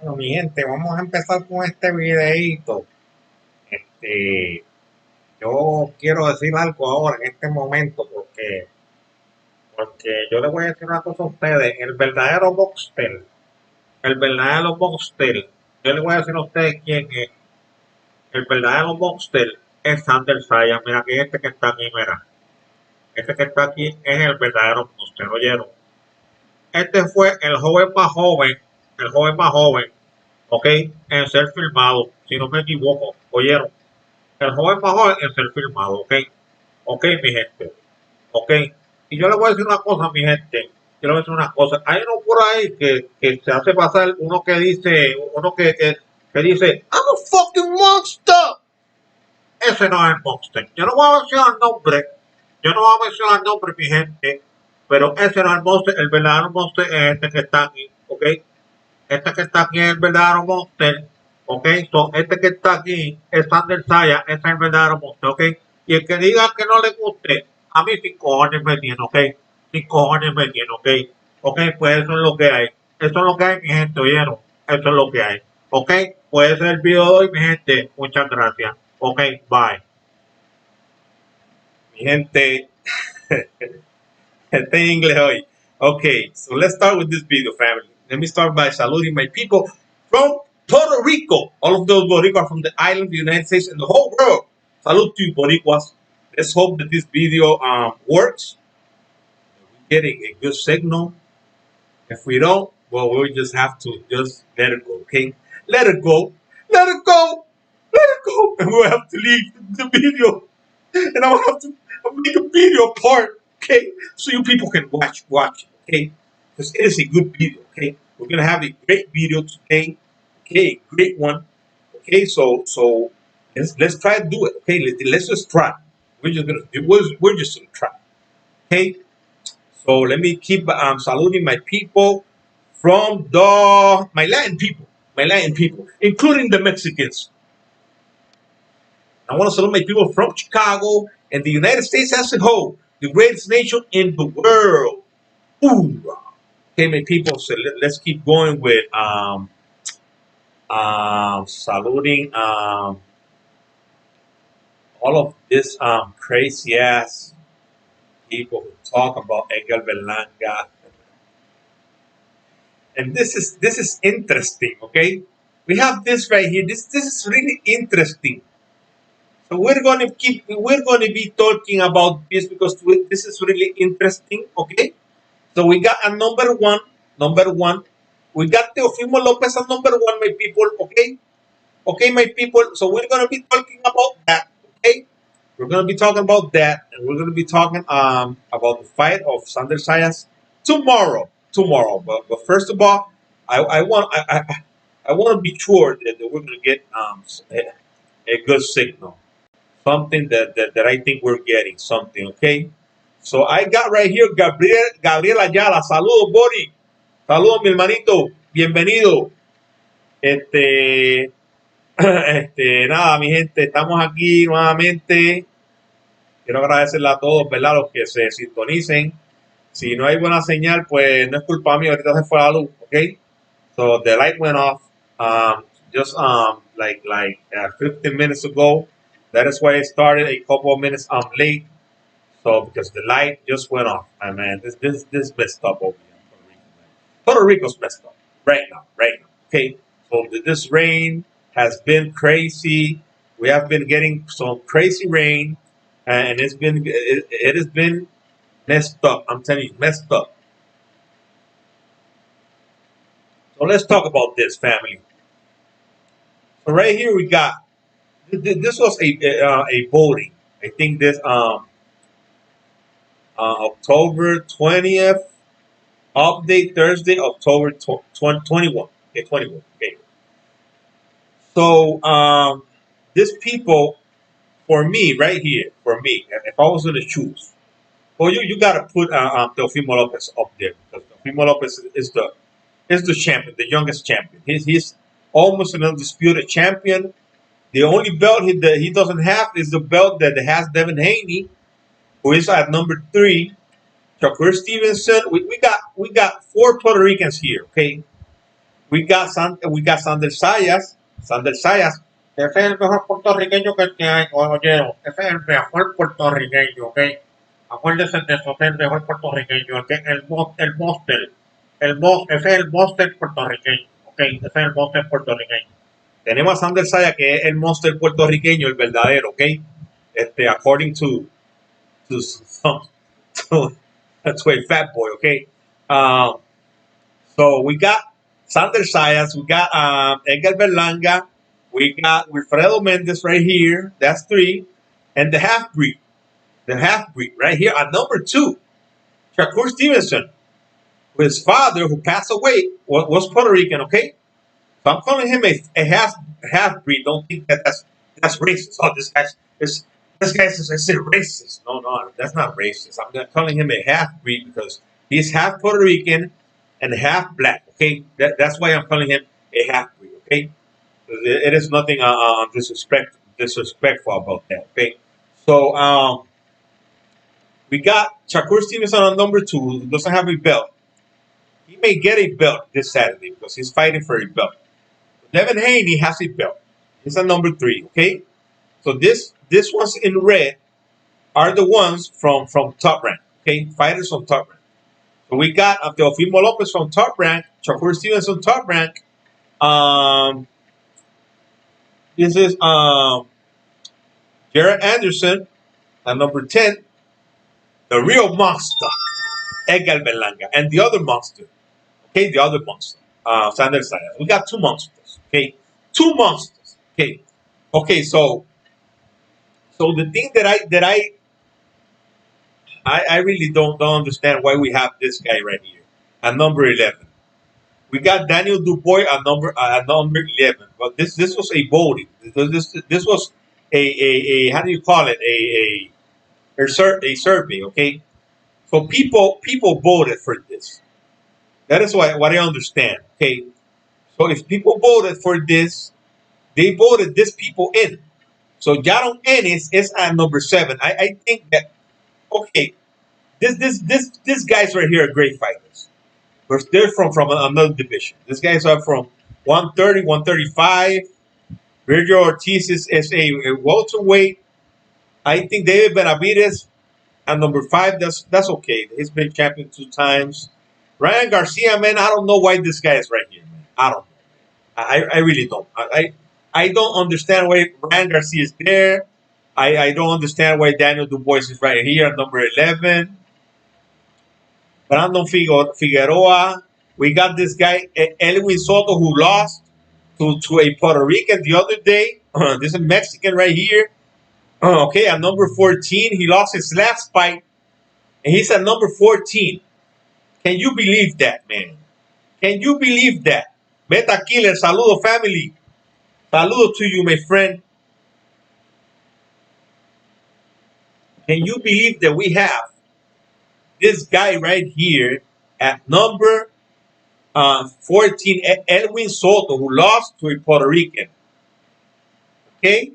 Bueno, mi gente, vamos a empezar con este videito. Este, yo quiero decir algo ahora en este momento porque yo les voy a decir una cosa a ustedes. El verdadero Boxtel, yo les voy a decir a ustedes quién es. El verdadero Boxtel es Sander Saya. Mira, que este que está aquí, mira. Este que está aquí es el verdadero Boxtel, ¿oyeron? Este fue el joven más joven, ¿ok? En ser filmado, si no me equivoco, ¿oyeron? El joven más joven en ser filmado, ¿ok? Ok, mi gente, ¿ok? Y yo le voy a decir una cosa, mi gente. Yo le voy a decir una cosa. Hay uno por ahí que se hace pasar, uno que dice, I'm a fucking monster. Ese no es el monster. Yo no voy a mencionar el nombre. Yo no voy a mencionar el nombre, mi gente. Pero ese no es el monster. El verdadero monster es este que está aquí, ¿ok? Este que está aquí es el verdadero monster, ¿ok? So, este que está aquí es Sander Saya, ese es el verdadero monster, ¿ok? Y el que diga que no le guste, a mí sin cojones me tiene, ¿ok? Sin cojones me tiene, ¿ok? ¿Ok? Pues eso es lo que hay. Eso es lo que hay, mi gente, ¿oyeron? Eso es lo que hay, ¿ok? Pues ese es el video de hoy, mi gente. Muchas gracias. ¿Ok? Bye. Mi gente, este inglés hoy. Okay, so let's start with this video, family. Let me start by saluting my people from Puerto Rico. All of those Boricuas from the island, the United States, and the whole world. Salute to you, Boricuas. Let's hope that this video works. We're getting a good signal. If we don't, well, we'll just have to just let it go, okay? Let it go. Let it go. Let it go. And we'll have to leave the video. And I'll have to make a video part, okay? So you people can watch it, okay? Because it is a good video, okay? We're gonna have a great video today, okay? A great one, okay? So let's try to do it, okay? Let's just try. We're just gonna try, okay? So let me keep saluting my people from my Latin people, including the Mexicans. I want to salute my people from Chicago and the United States as a whole, the greatest nation in the world. Ooh. Okay, my people. So let's keep going with saluting all of this crazy ass people who talk about Edgar Berlanga. And this is interesting. Okay, we have this right here. This is really interesting. So we're going to be talking about this because this is really interesting. Okay. So we got a number one. Number one. We got Teofimo Lopez at number one, my people. Okay. Okay, my people. So we're going to be talking about that. Okay. We're going to be talking about that, and we're going to be talking about the fight of Sander Sayas tomorrow. Tomorrow. But first of all, I want to be sure that we're going to get a good signal. Something that I think we're getting something, okay? So I got right here Gabriel Ayala. Saludos, Bori. Saludos, mi hermanito. Bienvenido. Este, nada, mi gente, estamos aquí nuevamente. Quiero agradecerle a todos, ¿verdad? Los que se sintonicen. Si no hay buena señal, pues no es culpa mía. Ahorita se fue la luz, okay? So the light went off. Just like 15 minutes ago. That is why I started a couple of minutes late. So because the light just went off, and man, this messed up over here in Puerto Rico. Man. Puerto Rico's messed up right now, right now. Okay, so this rain has been crazy. We have been getting some crazy rain, and it has been messed up. I'm telling you, messed up. So let's talk about this, family. So right here we got this was a voting. I think this October 20th, update Thursday, October 21. Okay, 21. Okay. So, these people, for me, right here, for me, if I was going to choose, well, you got to put Teofimo Lopez up there because Teofimo Lopez is the champion, the youngest champion. He's almost an undisputed champion. The only belt he doesn't have is the belt that has Devin Haney, who is at number 3. Shakur Stevenson. We got 4 Puerto Ricans here. Okay, We got Sander Sayas. Sander Sayas. Ese es el mejor puertorriqueño que hay, oye, ese es el mejor puertorriqueño, ¿ok? Acuérdense de eso, ese es el mejor puertorriqueño, el monster, ese es el monster puertorriqueño, ¿ok? Ese es el monster puertorriqueño. Tenemos a Sander Sayas, que es el monster puertorriqueño, el verdadero, ¿ok? According to some, to, to a fat boy, okay? So we got Sander Sayas, we got Edgar Berlanga, we got Wilfredo Mendez right here. That's three. And the half breed. The half breed right here at number two. Shakur Stevenson, his father who passed away was Puerto Rican, okay? So I'm calling him a half breed. Don't think that's racist. Oh, this guy's is racist. No, no, that's not racist. I'm not calling him a half breed because he's half Puerto Rican and half black. Okay, that's why I'm calling him a half breed. Okay, it is nothing disrespectful about that. Okay, so we got Shakur Stevenson on number two, who doesn't have a belt. He may get a belt this Saturday because he's fighting for a belt. Devin Haney has a belt. He's at number three. Okay, so this ones in red are the ones from Top Rank. Okay, fighters from Top Rank. So we got Teofimo Lopez from Top Rank, Shakur Stevenson Top Rank. This is Jared Anderson at number 10, the real monster, Edgar Berlanga, and the other monster. Okay, the other monster, Sander Sayas. We got two monsters. Okay, two monsters. Okay, okay. So the thing that I really don't understand why we have this guy right here at number 11. We got Daniel Dubois at number 11, but this was a voting. This was a how do you call it a survey? Okay, so people voted for this. That is what I understand. Okay, so if people voted for this, they voted these people in. So Jaron Ennis is at number 7. I think that okay, this guys right here are great fighters. But they're from another division. These guys are from 130, 135. Virgil Ortiz is a welterweight. I think David Benavidez at number 5. That's okay. He's been champion 2 times. Ryan Garcia, man, I don't know why this guy is right here, man. I don't know. I really don't. I don't understand why Ryan Garcia is there. I don't understand why Daniel Dubois is right here at number 11. Brandon Figueroa. We got this guy, Elwin Soto, who lost to a Puerto Rican the other day. This is a Mexican right here. Okay, at number 14, he lost his last fight, and he's at number 14. Can you believe that, man? Can you believe that? Beta Killer, saludo family. Saludo to you, my friend. Can you believe that we have this guy right here at number 14, Edwin Soto, who lost to a Puerto Rican? Okay?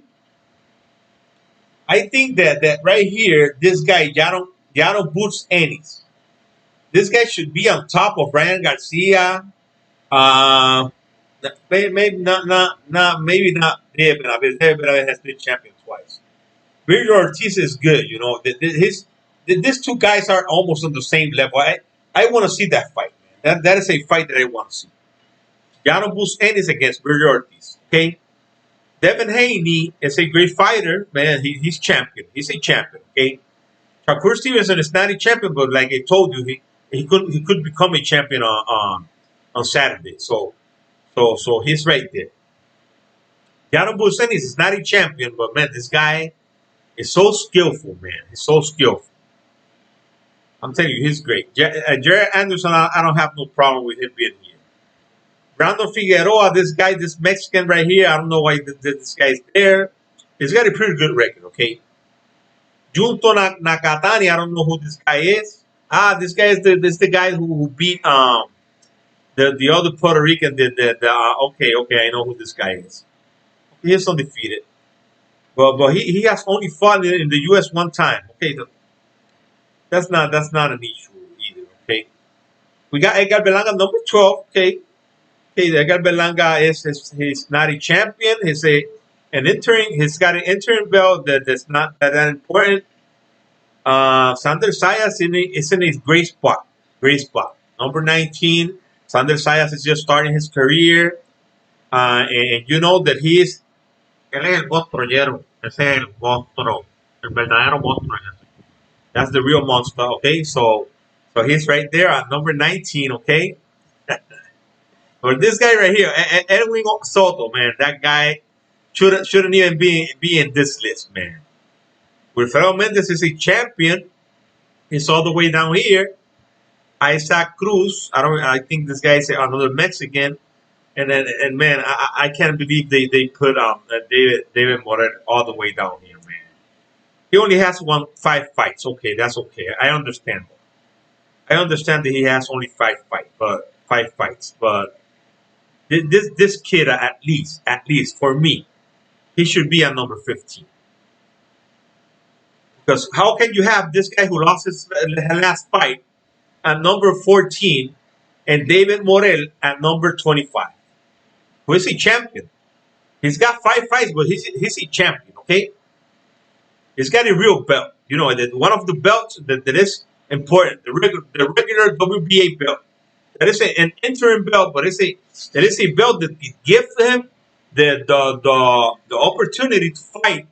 I think that right here, this guy, Yano Boots Ennis, this guy should be on top of Ryan Garcia. Maybe not David Benavidez. David Benavidez has been champion twice. Virgil Ortiz is good, you know. These two guys are almost on the same level. I want to see that fight, man. That is a fight that I want to see. Yano Boots Ennis against Virgil Ortiz. Okay? Devin Haney is a great fighter, man. He's champion. He's a champion. Okay, Shakur Stevenson is not a champion, but like I told you, he could become a champion on Saturday. So he's right there. Jaron Busenis is not a champion, but man, this guy is so skillful, man. He's so skillful. I'm telling you, he's great. Jared Anderson, I don't have no problem with him being here. Brandon Figueroa, this guy, this Mexican right here, I don't know why this guy's there. He's got a pretty good record, okay? Junto Nakatani, I don't know who this guy is. This guy is the guy who beat the other Puerto Rican. Okay, I know who this guy is. He is undefeated, but he has only fought in the U.S. one time. Okay, that's not an issue either. Okay, we got Edgar Belanga number 12. Okay. Okay, Edgar Berlanga is he's not a champion. He's a an interim. He's got an interim belt that's not that important. Sander Sayas is in his great spot. Great spot. Number 19. Sander Sayas is just starting his career. And you know that he is. Él es el monstruo, Jero. Ese es el monstruo. El verdadero monstruo. That's the real monster, okay? So he's right there at number 19, okay? But this guy right here, Edwin Soto, man, that guy shouldn't even be in this list, man. Wilfredo Mendes is a champion. He's all the way down here. Isaac Cruz, I think this guy is another Mexican. And man, I can't believe they put David Morel all the way down here, man. He only has won 5 fights. Okay, that's okay. I understand. I understand that he has only 5 fights, but this kid at least for me, he should be at number 15. Because how can you have this guy who lost his last fight at number 14 and David Morel at number 25? Who is a champion? He's got 5 fights, but he's a champion. Okay, he's got a real belt. You know, that one of the belts that is important, the regular WBA belt. That is an interim belt, but that is a belt that gives him the opportunity to fight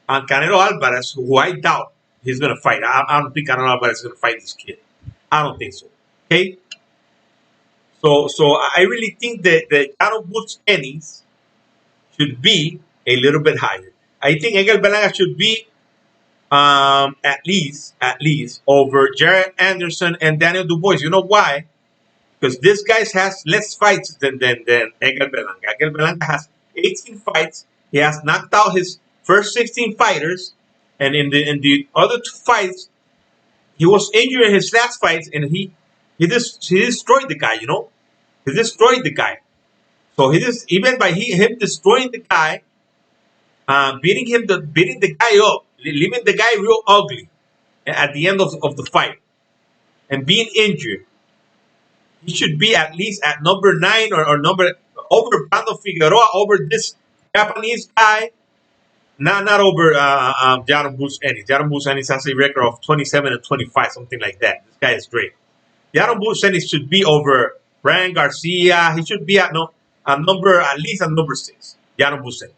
on Canelo Alvarez, who I doubt he's gonna fight. I don't think Canelo Alvarez is gonna fight this kid. I don't think so. Okay, so I really think that the Jano Boots Ennis should be a little bit higher. I think Engel Berlanga should be at least over Jared Anderson and Daniel Dubois. You know why? Because this guy has less fights than Egel Berlanga. Egel Berlanga has 18 fights. He has knocked out his first 16 fighters, and in the other 2 fights, he was injured in his last fights, and he destroyed the guy. You know, he destroyed the guy. So he just even by him destroying the guy, beating the guy up, leaving the guy real ugly at the end of the fight, and being injured. He should be at least at number 9 or number over Brando Figueroa, over this Japanese guy, not over Jaron Boots Ennis. Jaron Boots Ennis has a record of 27 and 25, something like that. This guy is great. Jaron Boots Ennis should be over Brian Garcia. He should be at least at number 6. Jaron Boots Ennis.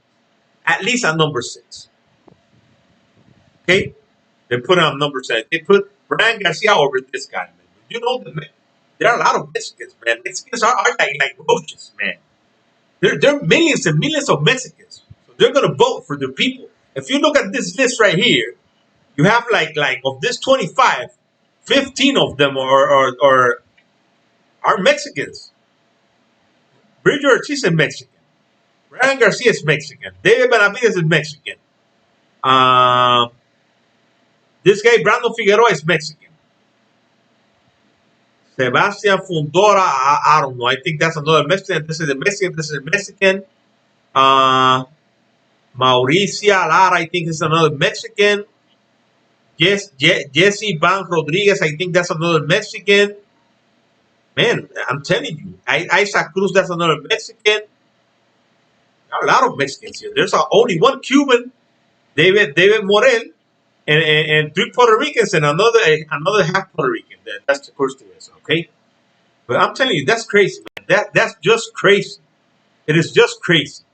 At least at number 6. Okay? They put him on number 7. They put Brian Garcia over this guy, man. You know there are a lot of Mexicans, man. Mexicans are like roaches, man. There are millions and millions of Mexicans. So they're gonna vote for their people. If you look at this list right here, you have like of this 25, 15 of them are Mexicans. Bridger Ortiz is Mexican. Ryan Garcia is Mexican. David Benavides is Mexican. Um, this guy Brandon Figueroa is Mexican. Sebastian Fundora, I don't know. I think that's another Mexican. This is a Mexican. This is a Mexican. Uh, Mauricia Lara, I think is another Mexican. Jesse Van Rodriguez, I think that's another Mexican. Man, I'm telling you, Isaac Cruz, that's another Mexican. There are a lot of Mexicans here. There's only one Cuban, David Morel, and 3 Puerto Ricans and another half Puerto Rican. That's the first two. Okay, but I'm telling you, that's crazy, man. That's just crazy. It is just crazy.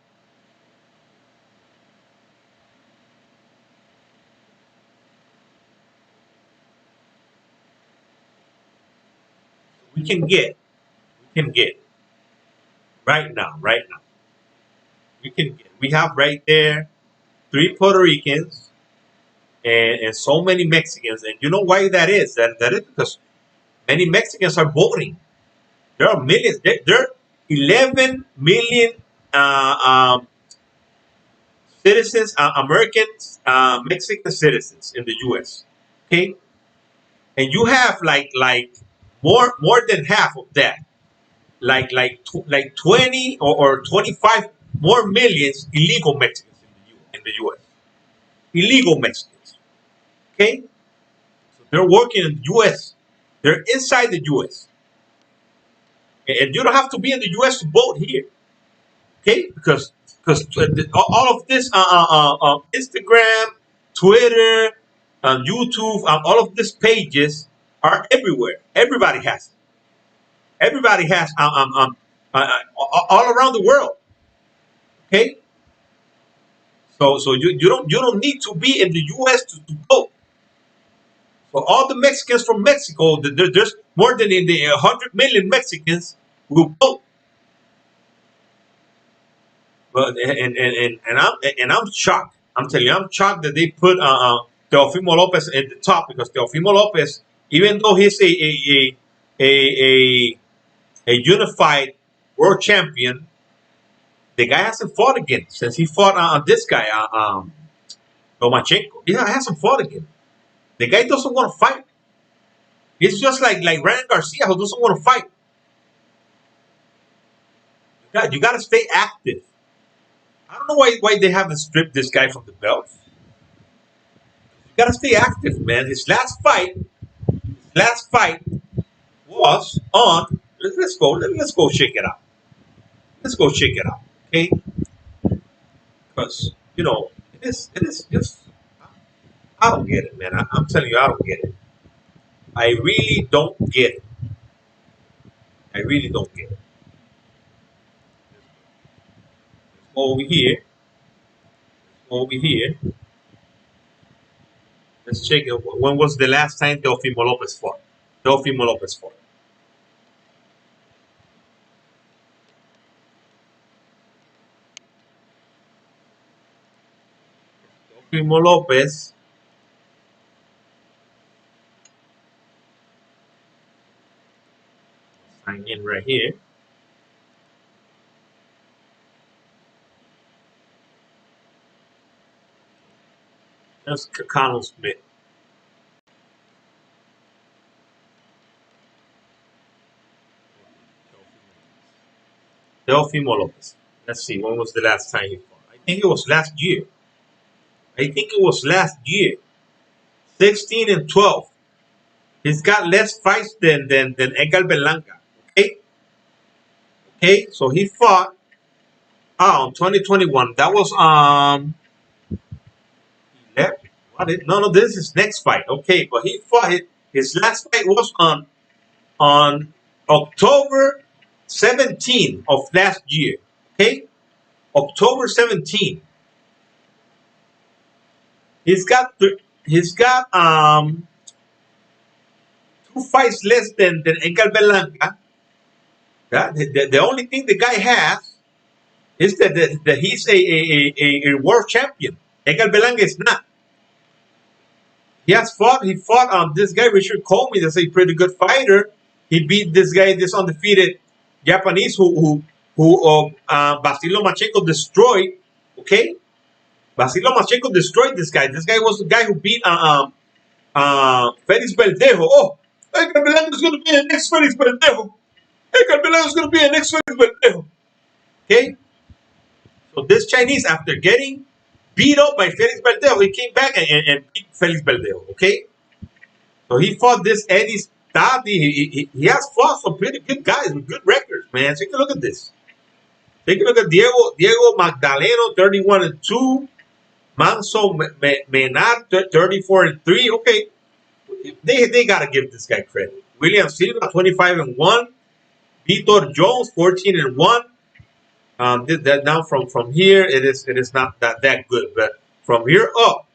We can get, we can get right now. We have right there 3 Puerto Ricans and so many Mexicans, and you know why that is? That is because many Mexicans are voting. There are millions. There are 11 million citizens, Americans, Mexican citizens in the U.S. Okay, and you have like more than half of that, like 20 or 25 more millions illegal Mexicans in the U.S. Illegal Mexicans. Okay, so they're working in the U.S. They're inside the U.S. And you don't have to be in the U.S. to vote here, okay? Because all of this, Instagram, Twitter, YouTube, all of these pages are everywhere. Everybody has it. Everybody has all around the world. Okay, so you don't need to be in the U.S. to vote. So all the Mexicans from Mexico, there's more than in the 100 million Mexicans who vote. But and I'm shocked. I'm telling you, I'm shocked that they put Teofimo Lopez at the top, because Teofimo Lopez, even though he's a a unified world champion, the guy hasn't fought again since he fought this guy, Lomachenko. He hasn't fought again. The guy doesn't want to fight. He's just like Ryan Garcia, who doesn't want to fight. You got to stay active. I don't know why they haven't stripped this guy from the belt. You got to stay active, man. His last fight was on. Let's go. Let's go check it out. Let's go check it out. Okay, because it is just. I don't get it, man. I'm telling you, I don't get it. I really don't get it. I really don't get it. Over here, over here. Let's check it. When was the last time Teofimo Lopez fought? Teofimo Lopez fought. Teofimo Lopez. Sign in right here. That's Connell Smith. Teofimo Lopez. Let's see. When was the last time he fought? I think it was last year. 16-12. He's got less fights than Edgar Berlanga. Okay? Okay, so he fought in 2021. That was 11. No, this is next fight. Okay, but he fought his last fight was on October 17 of last year. Okay? October 17. He's got 2 fights less than Edgar Berlanga. The only thing the guy has is that he's a world champion. Edgar Berlanga is not. He fought this guy Richard Comey. That's a pretty good fighter. He beat this undefeated Japanese who Vasily Lomachenko destroyed. Okay, Vasily Lomachenko destroyed this guy. This guy was the guy who beat Felix Verdejo. Oh, Edgar Berlanga is going to be the next Felix Verdejo. Edgar Berlanga is going to be the next Felix Verdejo. Okay, so this Chinese, after getting beat up by Felix Verdejo, he came back and beat Felix Verdejo. Okay, so he fought this Eddie Stadi. He has fought some pretty good guys with good records, man. Take a look at this. Take a look at Diego Magdaleno, 31-2. Manso Menard, 34-3. Okay, they gotta give this guy credit. William Silva, 25-1. Vitor Jones, 14-1. That now from here it is not that good, but from here up,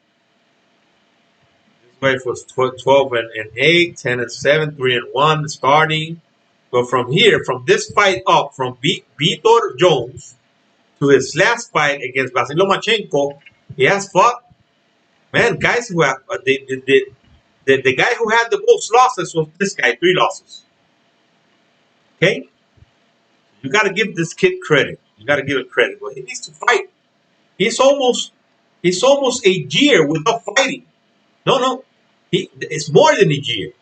this wife was 12-8, 10-7, 3-1 starting. But from here, from this fight up, from Vitor Jones to his last fight against Vasily Lomachenko, he has fought, man, guys who have the guy who had the most losses was this guy, 3 losses. Okay, you got to give this kid credit. You got to give it credit, but he needs to fight. He's almost a year without fighting. No, it's more than a year.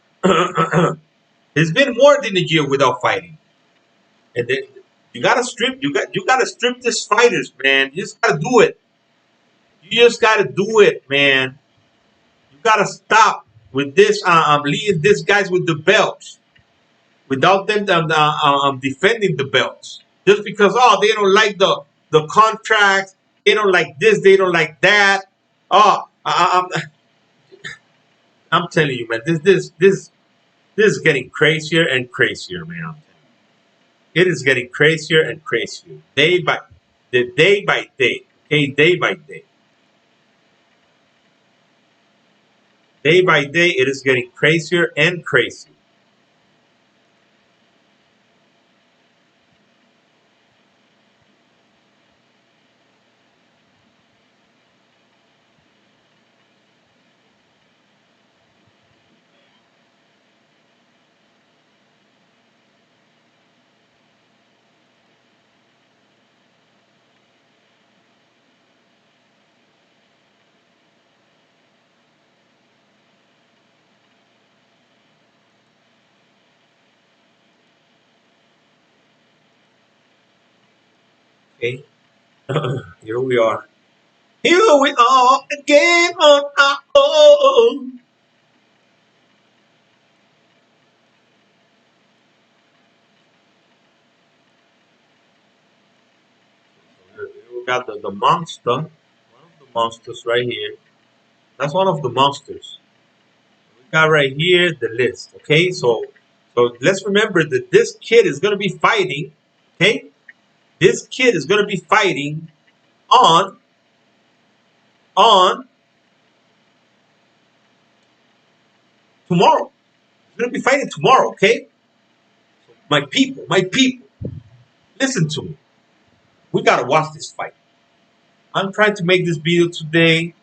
It's been more than a year without fighting, and then you gotta strip. You gotta strip these fighters, man. You just gotta do it. You just gotta do it, man. You gotta stop with this. Leading these guys with the belts, without them defending the belts. Just because they don't like the contracts, they don't like this, they don't like that. Oh, I'm telling you, man, this is getting crazier and crazier, man. It is getting crazier and crazier, day by day. Okay, day by day, it is getting crazier and crazier. Okay, here we are. Here we are again on our own. We got the monster, one of the monsters right here. That's one of the monsters. We got right here the list. Okay, so let's remember that this kid is gonna be fighting. Okay, this kid is gonna be fighting on on tomorrow. He's gonna be fighting tomorrow. Okay, my people, listen to me. We gotta watch this fight. I'm trying to make this video today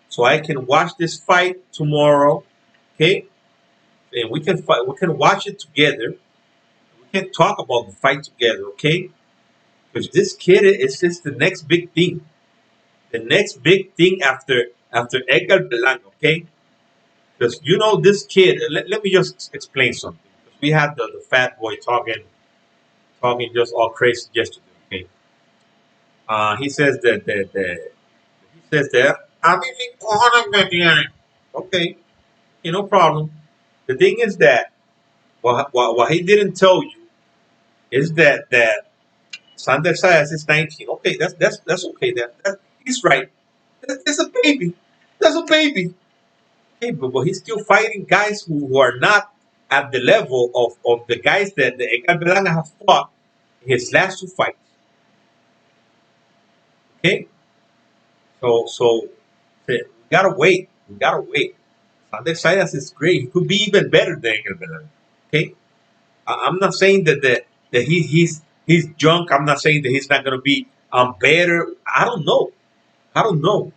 so I can watch this fight tomorrow. Okay, and we can fight. We can watch it together. We can talk about the fight together. Okay, because this kid is just the next big thing. The next big thing after Edgar Belanca. Okay, because you know this kid. Let me just explain something. We had the fat boy talking just all crazy yesterday. Okay, he says he says that a mí me cojones me tienen. Okay, okay, no problem. The thing is that what he didn't tell you is that Sander Sayas is 19. Okay, that's okay. He's right. That's a baby. That's a baby. Okay, but he's still fighting guys who are not at the level of the guys that the Edgar Belanga has fought in his last two fights. Okay, so we gotta wait. We gotta wait. Sander Sayas is great. He could be even better than Edgar Belanga. Okay, I'm not saying that he's junk. I'm not saying that he's not gonna be better. I don't know. I don't know.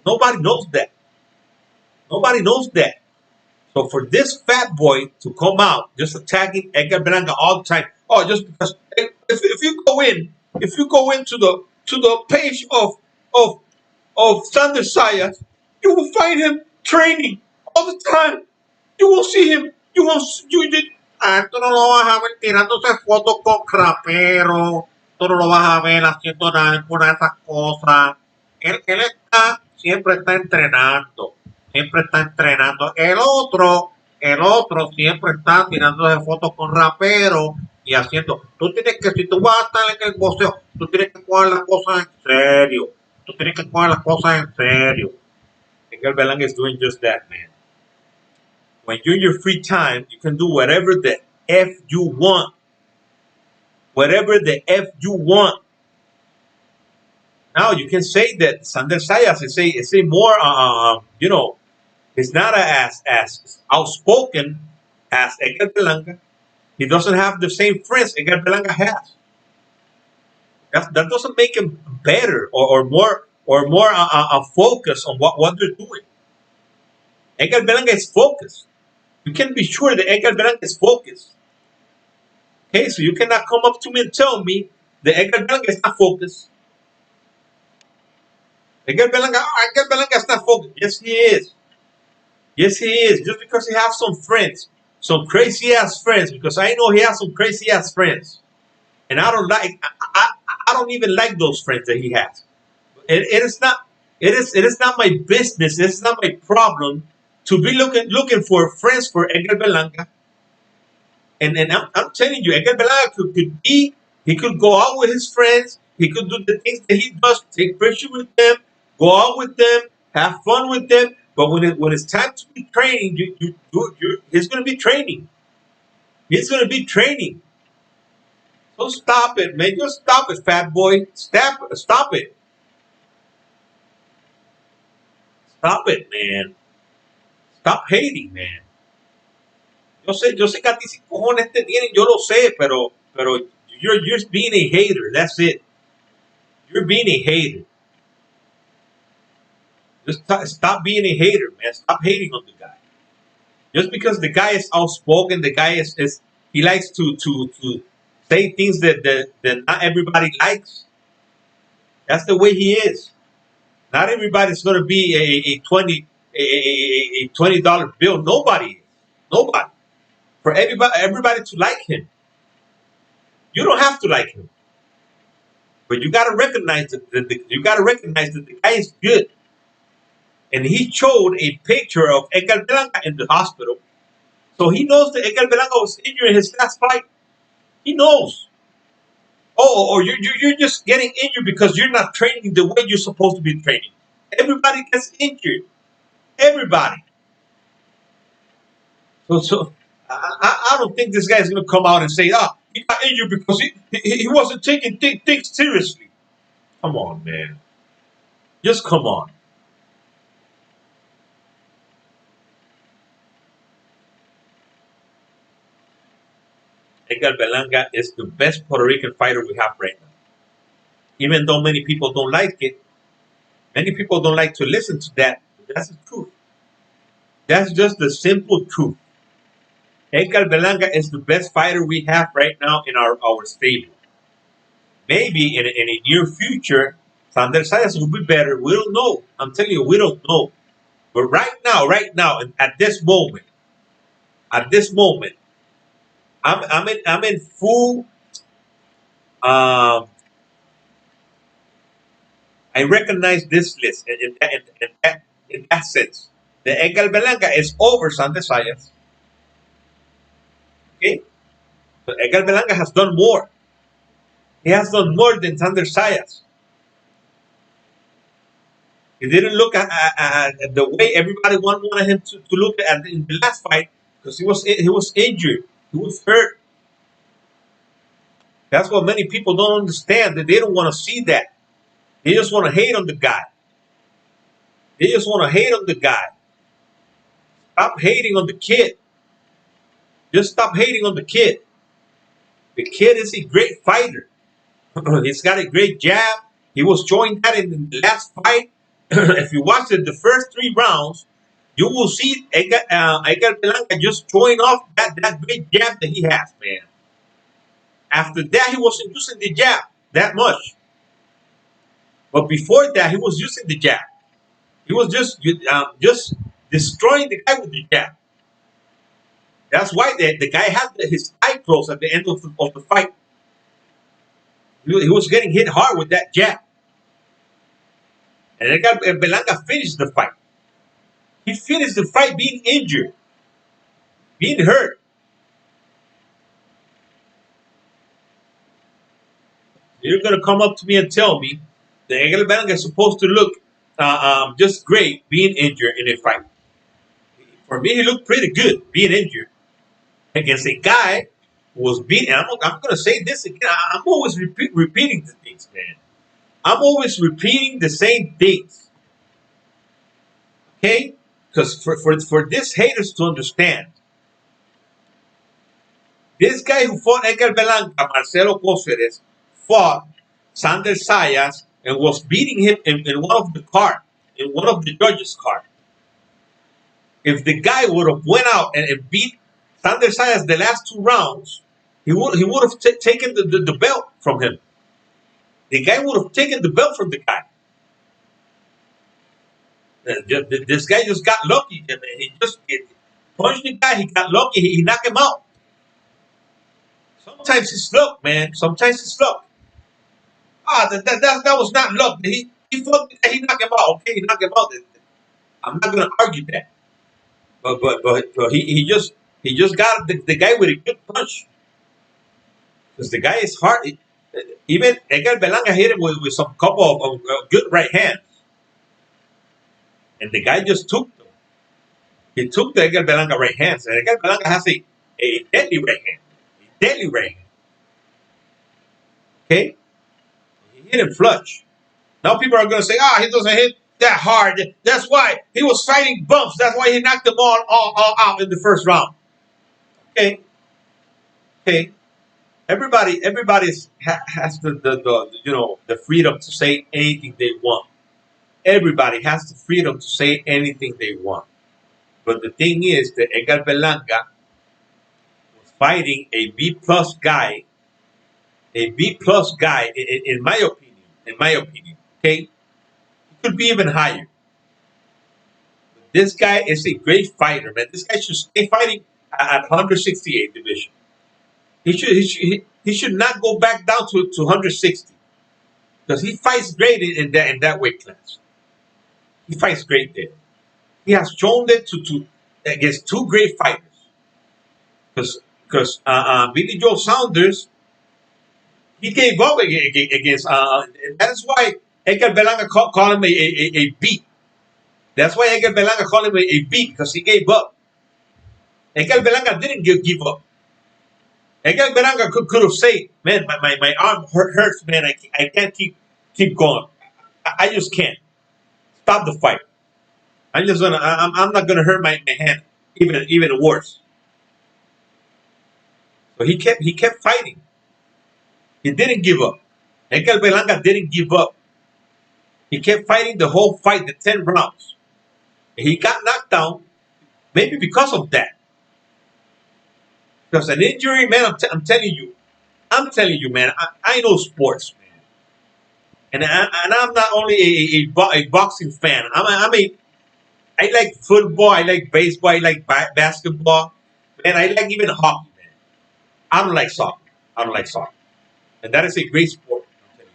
Nobody knows that. Nobody knows that. So for this fat boy to come out just attacking Edgar Blanca all the time, oh, just because if you go in, if you go into the page of Sander Sayas, you will find him training all the time. You will see him. You will. You, tú no lo vas a ver tirándose fotos con crapero. Tú no lo vas a ver haciendo ninguna de esas cosas. Él siempre está entrenando. Siempre está entrenando. El otro siempre está tirándose fotos con rapero y haciendo. Tú tienes que, si tú vas a estar en el boxeo, tú tienes que coger las cosas en serio. Tú tienes que coger las cosas en serio. Miguel Belang is doing just that, man. When you're in your free time, you can do whatever the F you want. Whatever the F you want. Now you can say that Sander Sayas is a more, he's not as outspoken as Edgar Belanca. He doesn't have the same friends Edgar Belanca has. That doesn't make him better or more focused on what they're doing. Edgar Belanca is focused. You can be sure that Edgar Belanca is focused. Okay, so you cannot come up to me and tell me that Edgar Belanca is not focused. Edgar Belanca is not focused. Yes, he is. Yes, he is. Just because he has some friends, some crazy ass friends, because I know he has some crazy ass friends, and I don't even like those friends that he has. It is not. It is not my business. It is not my problem to be looking for friends for Edgar Belanca. And I'm telling you, Edgar Belanga he could go out with his friends, he could do the things that he does, take pictures with them, go out with them, have fun with them. But when it's time to be training, he's going to be training. He's going to be training. So stop it, man. Just stop it, fat boy. Stop it. Stop it, man. Stop hating, man. Yo sé que a ti sí cojones te tienen, yo lo sé, pero you're just being a hater. That's it. You're being a hater. Just stop being a hater, man. Stop hating on the guy. Just because the guy is outspoken, the guy is he likes to say things that not everybody likes. That's the way he is. Not everybody's gonna be a $20 bill. Nobody is. Nobody. For everybody to like him. You don't have to like him. But you gotta recognize that the guy is good. And he showed a picture of Edgar Blanca in the hospital. So he knows that Edgar Blanca was injured in his last fight. He knows. Oh, or you're just getting injured because you're not training the way you're supposed to be training. Everybody gets injured. Everybody. So I don't think this guy is going to come out and say, he got injured because he wasn't taking things seriously. Come on, man. Just come on. Edgar Belanga is the best Puerto Rican fighter we have right now. Even though many people don't like it, many people don't like to listen to that. That's the truth. That's just the simple truth. Edgar Belanga is the best fighter we have right now in our stable. Maybe in a near future, Sander Sayas will be better. We don't know. I'm telling you, we don't know. But right now, at this moment, I'm in full. Um, I recognize this list in that sense. The Edgar Belanga is over Sander Sayas. Okay, but Edgar Belanga has done more. He has done more than Sander Sayas. He didn't look at the way everybody wanted him to look at in the last fight because he was injured. He was hurt. That's what many people don't understand. That they don't want to see that. They just want to hate on the guy. They just want to hate on the guy. Stop hating on the kid. Just stop hating on the kid. The kid is a great fighter. He's got a great jab. He was showing that in the last fight. If you watch the first 3 rounds, you will see Edgar Blanca just showing off that great jab that he has, man. After that, he wasn't using the jab that much. But before that, he was using the jab. He was just destroying the guy with the jab. That's why the guy had his eye closed at the end of the fight. He was getting hit hard with that jab. And Edgar Belanga finished the fight. He finished the fight being injured, being hurt. You're going to come up to me and tell me that Edgar Belanga is supposed to look just great being injured in a fight. For me, he looked pretty good being injured against a guy who was beaten. I'm going to say this again. I'm always repeating the things, man. I'm always repeating the same things. Okay? Because for these haters to understand, this guy who fought Edgar Belanga, Marcelo Cáceres, fought Sander Sayas and was beating him in one of the card, in one of the judges' card. If the guy would have went out and beat Sander Sayas the last 2 rounds, he would have taken the belt from him. The guy would have taken the belt from the guy. This guy just got lucky. He just punched the guy. He got lucky. He knocked him out. Sometimes it's luck, man. Sometimes it's luck. That was not luck. He fought the guy. He knocked him out. Okay, he knocked him out. I'm not gonna argue that. But He just got the guy with a good punch. Because the guy is hard. Even Edgar Belanga hit him with some couple of good right hands. And the guy just took them. He took the Edgar Belanga right hands. And Edgar Belanga has a deadly right hand. A deadly right hand. Okay? He hit him flush. Now people are going to say, he doesn't hit that hard. That's why he was fighting bumps. That's why he knocked them all out in the first round. Okay? Okay? Everybody has the freedom to say anything they want. Everybody has the freedom to say anything they want. But the thing is that Edgar Belanga was fighting a B plus guy, in my opinion. In my opinion, okay, he could be even higher. But this guy is a great fighter, man. This guy should stay fighting at 168 division. He should not go back down to 160 because he fights great in that weight class. He fights great there. He has shown that to against two great fighters. Because Billy Joe Saunders, he gave up against. That is why Edgar Belanga call him a beat. That's why Edgar Belanga called him a beat because he gave up. Edgar Belanga didn't give up. Edgar Belanga could have said, "Man, my arm hurts, man. I can't keep going. I just can't. Stop the fight. I'm not gonna hurt my hand even worse." So he kept fighting. He didn't give up. Edgar Belanga didn't give up. He kept fighting the whole fight, the 10 rounds. And he got knocked down, maybe because of that. Because an injury, man, I'm telling you, man, I know sports, man. And I'm not only a boxing fan. I like football, I like baseball, I like basketball. Man, I like even hockey, man. I don't like soccer. And that is a great sport.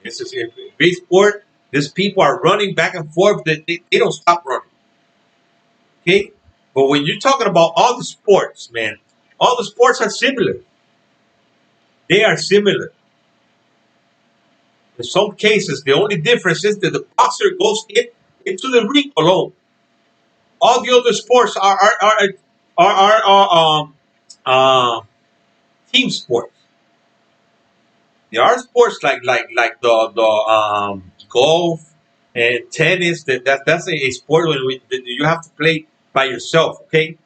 This is a great sport. These people are running back and forth. They don't stop running. Okay? But when you're talking about all the sports, man, all the sports are similar. They are similar. In some cases, the only difference is that the boxer goes into the ring alone. All the other sports are team sports. There are sports like the golf and tennis. That's a sport that you have to play by yourself, okay,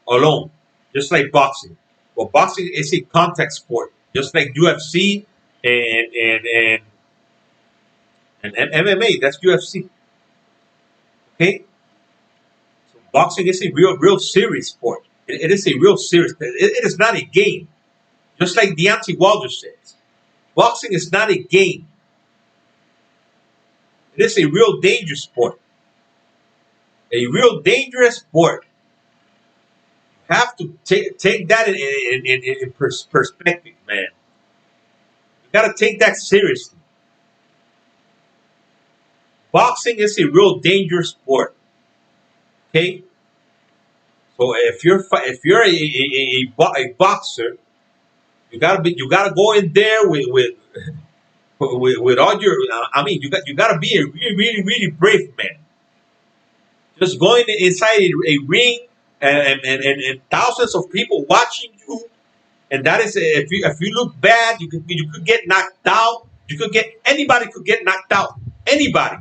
alone, just like boxing. Well, boxing is a contact sport, just like UFC and and and MMA. That's UFC, okay. So boxing is a real serious sport. It is a real serious. It is not a game, just like Deontay Wilder says. Boxing is not a game. It is a real dangerous sport. A real dangerous sport. You have to take that in perspective, man. You got to take that seriously. Boxing is a real dangerous sport. Okay, so if you're a boxer, you gotta go in there with all your. You gotta be a really brave man. Just going inside a ring and thousands of people watching you, and that is if you look bad, you could get knocked out. Anybody could get knocked out. Anybody.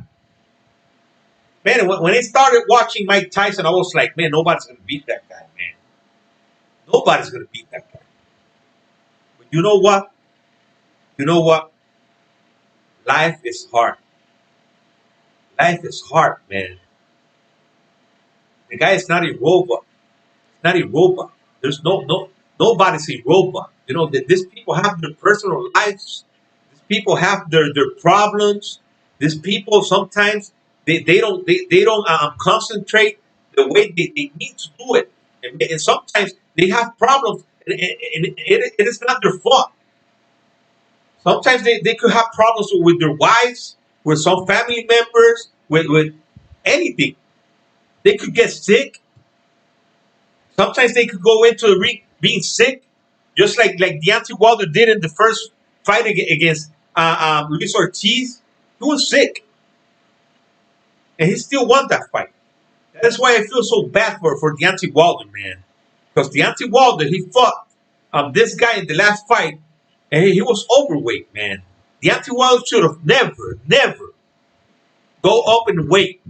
Man, when I started watching Mike Tyson, I was like, man, nobody's gonna beat that guy, man. Nobody's gonna beat that guy. But you know what? You know what? Life is hard. Life is hard, man. The guy is not a robot. He's not a robot. There's nobody's a robot. You know that these people have their personal lives. These people have their problems. These people sometimes they don't concentrate the way they need to do it, and sometimes they have problems, and it is not their fault. Sometimes they could have problems with their wives, with some family members, with anything. They could get sick. Sometimes they could go into a ring being sick, just like Deontay Wilder did in the first fight against Luis Ortiz. He was sick, and he still won that fight. That's why I feel so bad for Deontay Wilder, man. Because Deontay Wilder, he fought this guy in the last fight, and he was overweight, man. Deontay Wilder should have never go up in weight.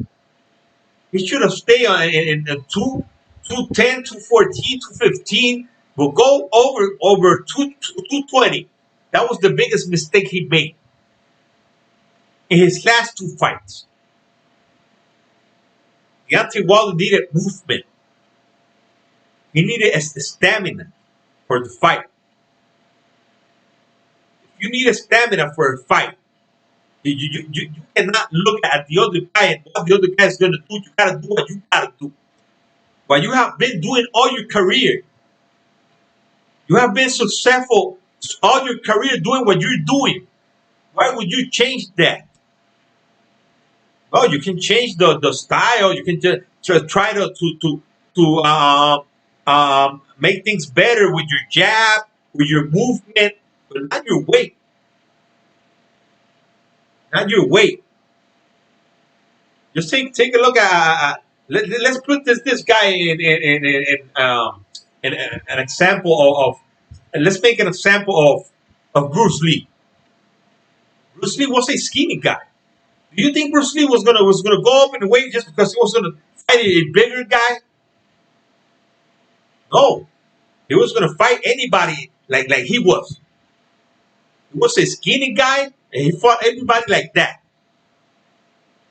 He should have stayed in 210, 214, 215, but go over 220. That was the biggest mistake he made in his last two fights. Deontay Wilder needed movement. He needed a stamina for the fight. If you need a stamina for a fight, you cannot look at the other guy and what the other guy is going to do. You got to do what you got to do. What you have been doing all your career. You have been successful all your career doing what you're doing. Why would you change that? Well, you can change the style. You can just try to make things better with your jab, with your movement, but not your weight. Not your weight. Just take a look at. Let's put this guy in an example of. Let's make an example of Bruce Lee. Bruce Lee was a skinny guy. Do you think Bruce Lee was gonna go up in weight just because he was gonna fight a bigger guy? No, he was gonna fight anybody like he was. He was a skinny guy, and he fought everybody like that.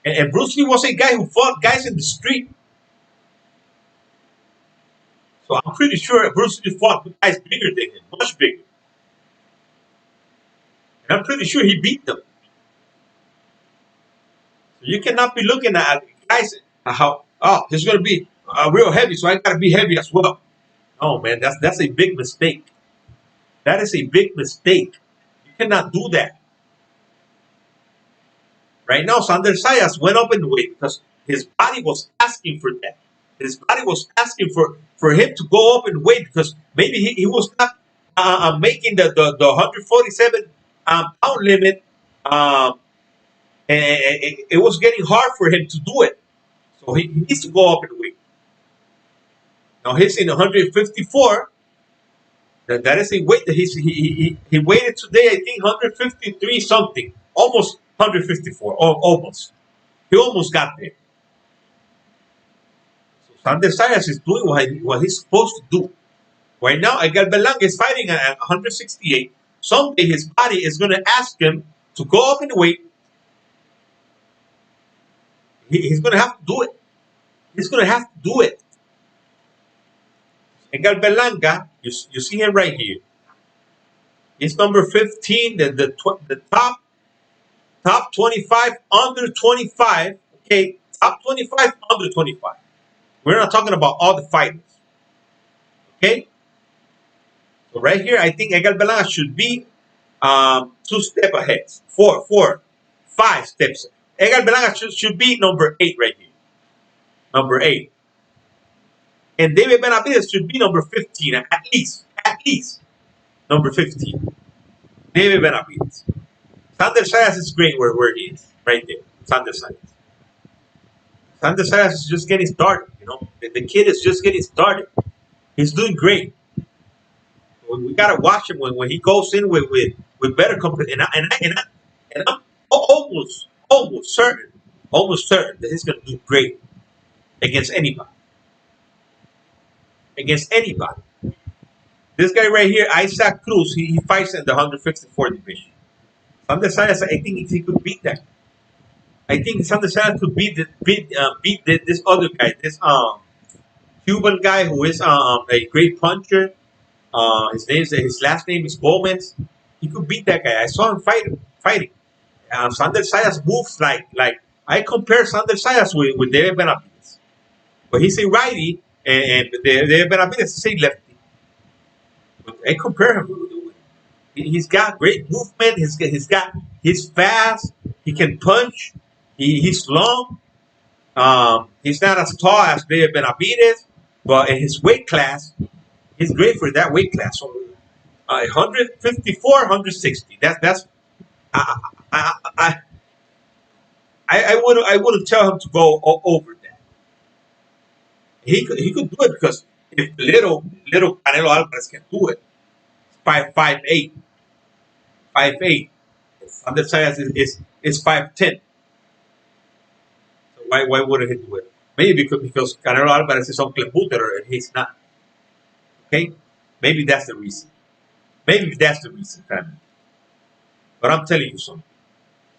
And Bruce Lee was a guy who fought guys in the street. So I'm pretty sure Bruce Lee fought guys bigger than him, much bigger. And I'm pretty sure he beat them. So you cannot be looking at guys how he's gonna be real heavy, so I gotta be heavy as well. No, man, that's a big mistake. That is a big mistake. You cannot do that. Right now, Sander Sayas went up in weight because his body was asking for that. His body was asking for him to go up in weight because maybe he was not making the 147 pound limit. And it was getting hard for him to do it. So he needs to go up in weight. Now he's in 154. That is a weight that he weighted today, I think 153 something. Almost 154. Almost. He almost got there. So Sander Sayas is doing what he's supposed to do. Right now, Edgar Berlanga is fighting at 168. Someday his body is going to ask him to go up in weight. He's going to have to do it. He's going to have to do it. Edgar Berlanga, you see him right here. He's number 15, the top 25, under 25. Okay, top 25, under 25. We're not talking about all the fighters. Okay? So right here, I think Edgar Berlanga should be 2 steps ahead. 5 steps. Edgar Berlanga should be number 8 right here. Number 8. And David Benavidez should be number 15, at least. Number 15. David Benavidez. Sander Sayas is great where he is. Right there. Sander Sayas. Sander Sayas is just getting started, you know. The kid is just getting started. He's doing great. We gotta watch him when he goes in with better company. And I'm almost certain that he's gonna do great against anybody. Against anybody. This guy right here, Isaac Cruz, he fights in the 154 division. Sander Sayas, I think he could beat that. I think Sander Sayas could beat this other guy, this Cuban guy who is a great puncher. His last name is Gomez. He could beat that guy. I saw him fighting. Sander Sayas moves like I compare Sander Sayas with David Benavidez, but he's a righty and David Benavidez is a lefty. But I compare him. He's got great movement. He's fast. He can punch. He's long. He's not as tall as David Benavidez, but in his weight class, He's great for that weight class. So, 154, 160. That's I I I I wouldn't tell him to go over that. He could do it because if little Canelo Alvarez can do it, 5'8", 5'8". Under size is 5'10". So why wouldn't he do it? Maybe because Canelo Alvarez is Uncle Buter and he's not. Okay, maybe that's the reason. Maybe that's the reason, family. But I'm telling you something.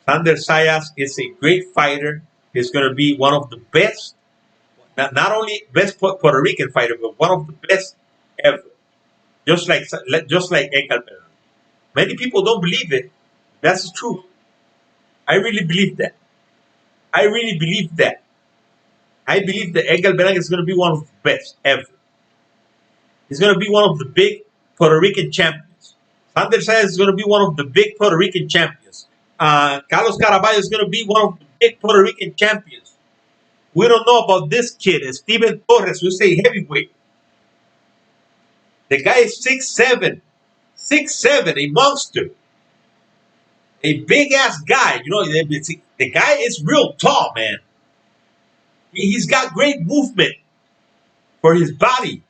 Sander Sayas is a great fighter. He's going to be one of the best, not only best Puerto Rican fighter, but one of the best ever. Just like Edgar Bernal. Many people don't believe it. That's the truth. I really believe that. I really believe that. I believe that Edgar Bernal is going to be one of the best ever. He's going to be one of the big Puerto Rican champions. Sander Sayas is going to be one of the big Puerto Rican champions. Carlos Caraballo is going to be one of the big Puerto Rican champions. We don't know about this kid, Steven Torres, who's a heavyweight. The guy is 6'7", 6'7", a monster, a big ass guy. The guy is real tall, man. He's got great movement for his body.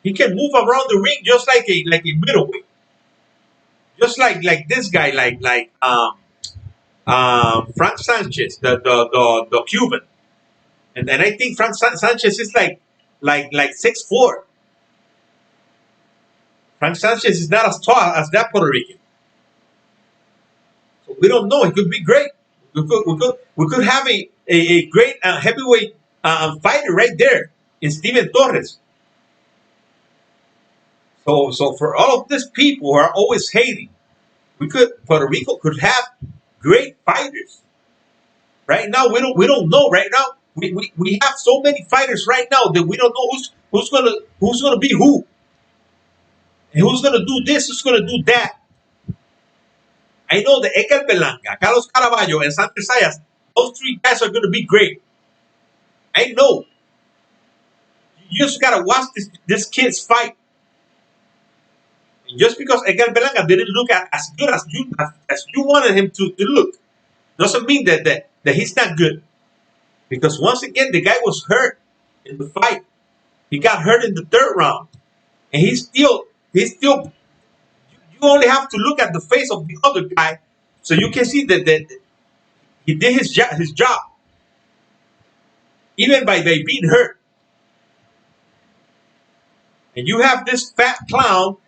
He can move around the ring just like a middleweight, just like this guy, Frank Sanchez, the Cuban, and I think Frank Sanchez is like 6'4". Frank Sanchez is not as tall as that Puerto Rican. So we don't know. It could be great. We could have a great heavyweight fighter right there in Steven Torres. So for all of these people who are always hating, Puerto Rico could have great fighters. Right now we don't know. Right now we have so many fighters right now that we don't know who's gonna be who. And who's gonna do this, who's gonna do that. I know that Edgar Berlanga, Carlos Caraballo, and Sander Sayas, those three guys are gonna be great. I know. You just gotta watch this kids fight. And just because Edgar Berlanga didn't look as good as you wanted him to look, doesn't mean that he's not good. Because once again, the guy was hurt in the fight. He got hurt in the third round, and he's still. You only have to look at the face of the other guy, so you can see that he did his job, even by being hurt. And you have this fat clown.